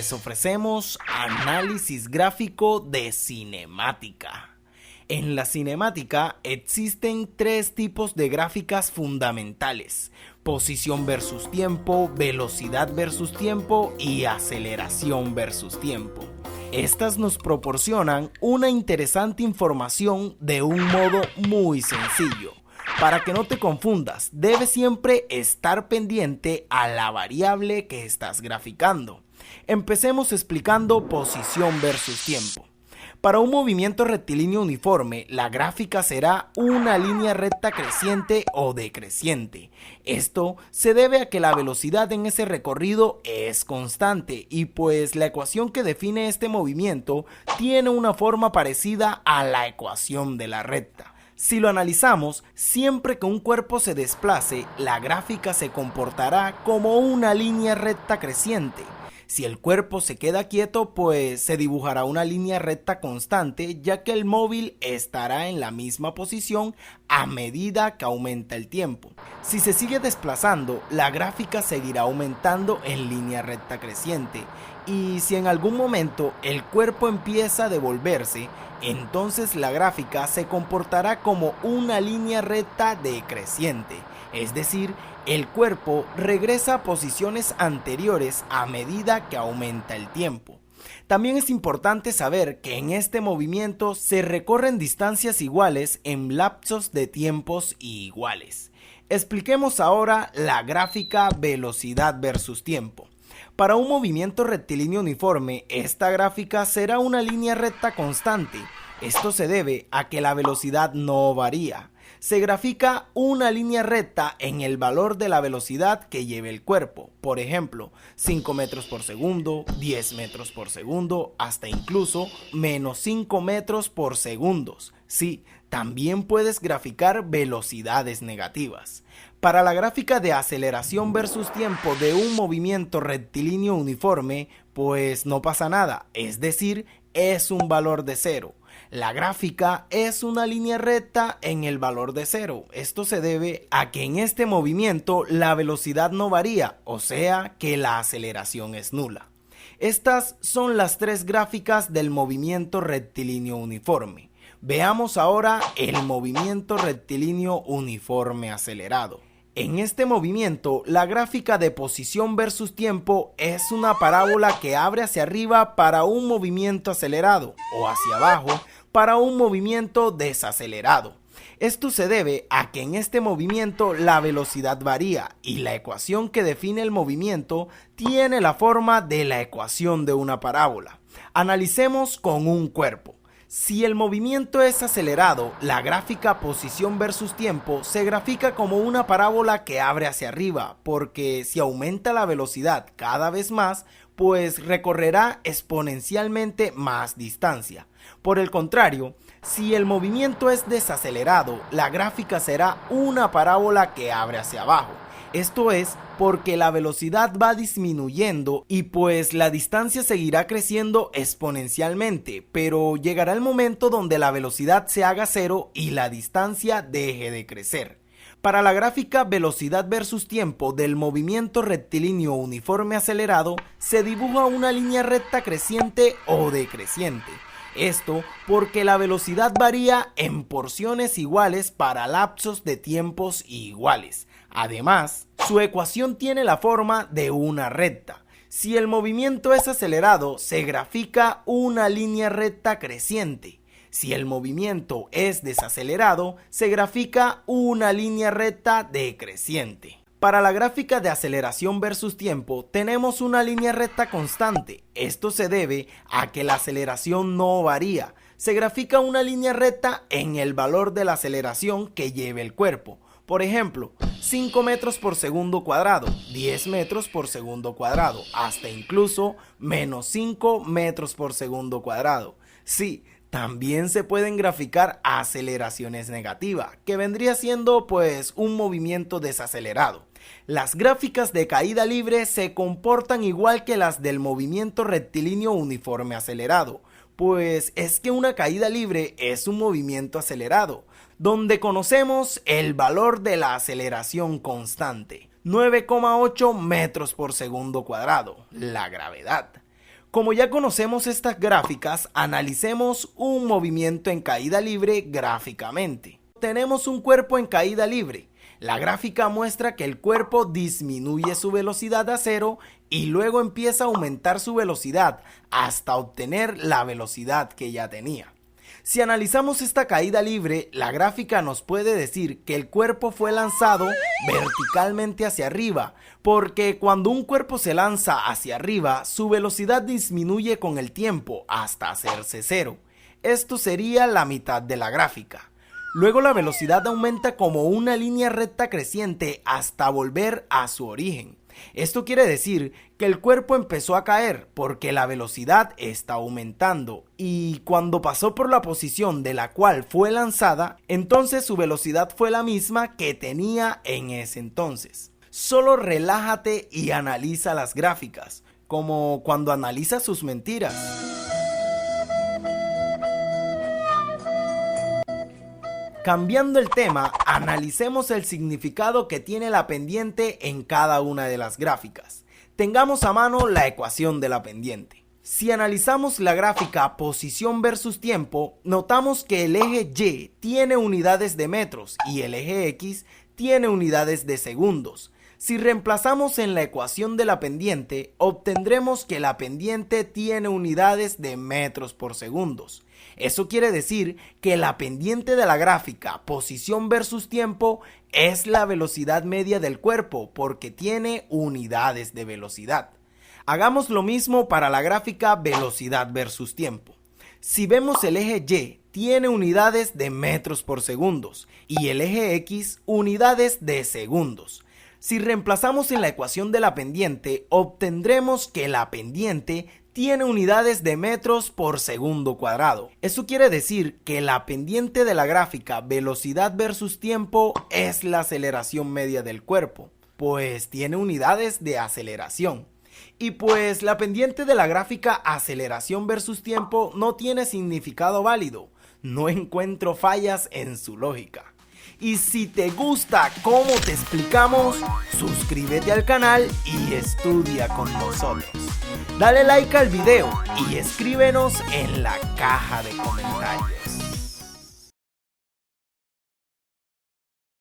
les ofrecemos análisis gráfico de cinemática. En la cinemática existen tres tipos de gráficas fundamentales: posición versus tiempo, velocidad versus tiempo y aceleración versus tiempo. Estas nos proporcionan una interesante información de un modo muy sencillo. Para que no te confundas, debes siempre estar pendiente a la variable que estás graficando. Empecemos explicando posición versus tiempo. Para un movimiento rectilíneo uniforme, la gráfica será una línea recta creciente o decreciente. Esto se debe a que la velocidad en ese recorrido es constante y pues la ecuación que define este movimiento tiene una forma parecida a la ecuación de la recta. Si lo analizamos, siempre que un cuerpo se desplace, la gráfica se comportará como una línea recta creciente. Si el cuerpo se queda quieto, pues se dibujará una línea recta constante, ya que el móvil estará en la misma posición a medida que aumenta el tiempo. Si se sigue desplazando, la gráfica seguirá aumentando en línea recta creciente. Y si en algún momento el cuerpo empieza a devolverse, entonces la gráfica se comportará como una línea recta decreciente. Es decir, el cuerpo regresa a posiciones anteriores a medida que aumenta el tiempo. También es importante saber que en este movimiento se recorren distancias iguales en lapsos de tiempos iguales. Expliquemos ahora la gráfica velocidad versus tiempo. Para un movimiento rectilíneo uniforme, esta gráfica será una línea recta constante. Esto se debe a que la velocidad no varía. Se grafica una línea recta en el valor de la velocidad que lleve el cuerpo. Por ejemplo, 5 metros por segundo, 10 metros por segundo, hasta incluso menos 5 metros por segundo. Sí, también puedes graficar velocidades negativas. Para la gráfica de aceleración versus tiempo de un movimiento rectilíneo uniforme, pues no pasa nada, es decir, es un valor de cero. La gráfica es una línea recta en el valor de cero. Esto se debe a que en este movimiento la velocidad no varía, o sea que la aceleración es nula. Estas son las tres gráficas del movimiento rectilíneo uniforme. Veamos ahora el movimiento rectilíneo uniforme acelerado. En este movimiento, la gráfica de posición versus tiempo es una parábola que abre hacia arriba para un movimiento acelerado o hacia abajo para un movimiento desacelerado. Esto se debe a que en este movimiento la velocidad varía y la ecuación que define el movimiento tiene la forma de la ecuación de una parábola. Analicemos con un cuerpo. Si el movimiento es acelerado, la gráfica posición versus tiempo se grafica como una parábola que abre hacia arriba, porque si aumenta la velocidad cada vez más, pues recorrerá exponencialmente más distancia. Por el contrario, si el movimiento es desacelerado, la gráfica será una parábola que abre hacia abajo. Esto es porque la velocidad va disminuyendo y pues la distancia seguirá creciendo exponencialmente, pero llegará el momento donde la velocidad se haga cero y la distancia deje de crecer. Para la gráfica velocidad versus tiempo del movimiento rectilíneo uniforme acelerado, se dibuja una línea recta creciente o decreciente. Esto porque la velocidad varía en porciones iguales para lapsos de tiempos iguales. Además, su ecuación tiene la forma de una recta. Si el movimiento es acelerado, se grafica una línea recta creciente. Si el movimiento es desacelerado, se grafica una línea recta decreciente. Para la gráfica de aceleración versus tiempo, tenemos una línea recta constante. Esto se debe a que la aceleración no varía. Se grafica una línea recta en el valor de la aceleración que lleve el cuerpo. Por ejemplo, 5 metros por segundo cuadrado, 10 metros por segundo cuadrado, hasta incluso menos 5 metros por segundo cuadrado. Sí, también se pueden graficar aceleraciones negativas, que vendría siendo pues un movimiento desacelerado. Las gráficas de caída libre se comportan igual que las del movimiento rectilíneo uniforme acelerado, pues es que una caída libre es un movimiento acelerado, donde conocemos el valor de la aceleración constante, 9,8 metros por segundo cuadrado, la gravedad. Como ya conocemos estas gráficas, analicemos un movimiento en caída libre gráficamente. Tenemos un cuerpo en caída libre. La gráfica muestra que el cuerpo disminuye su velocidad a 0 y luego empieza a aumentar su velocidad hasta obtener la velocidad que ya tenía. Si analizamos esta caída libre, la gráfica nos puede decir que el cuerpo fue lanzado verticalmente hacia arriba, porque cuando un cuerpo se lanza hacia arriba, su velocidad disminuye con el tiempo hasta hacerse 0. Esto sería la mitad de la gráfica. Luego la velocidad aumenta como una línea recta creciente hasta volver a su origen. Esto quiere decir que el cuerpo empezó a caer porque la velocidad está aumentando y cuando pasó por la posición de la cual fue lanzada, entonces su velocidad fue la misma que tenía en ese entonces. Solo relájate y analiza las gráficas, como cuando analiza sus mentiras. Cambiando el tema, analicemos el significado que tiene la pendiente en cada una de las gráficas. Tengamos a mano la ecuación de la pendiente. Si analizamos la gráfica posición versus tiempo, notamos que el eje Y tiene unidades de metros y el eje X tiene unidades de segundos. Si reemplazamos en la ecuación de la pendiente, obtendremos que la pendiente tiene unidades de metros por segundos. Eso quiere decir que la pendiente de la gráfica posición versus tiempo es la velocidad media del cuerpo porque tiene unidades de velocidad. Hagamos lo mismo para la gráfica velocidad versus tiempo. Si vemos el eje Y tiene unidades de metros por segundos y el eje X unidades de segundos. Si reemplazamos en la ecuación de la pendiente, obtendremos que la pendiente tiene unidades de metros por segundo cuadrado. Eso quiere decir que la pendiente de la gráfica velocidad versus tiempo es la aceleración media del cuerpo, pues tiene unidades de aceleración. Y pues la pendiente de la gráfica aceleración versus tiempo no tiene significado válido. No encuentro fallas en su lógica. Y si te gusta cómo te explicamos, suscríbete al canal y estudia con nosotros. Dale like al video y escríbenos en la caja de comentarios.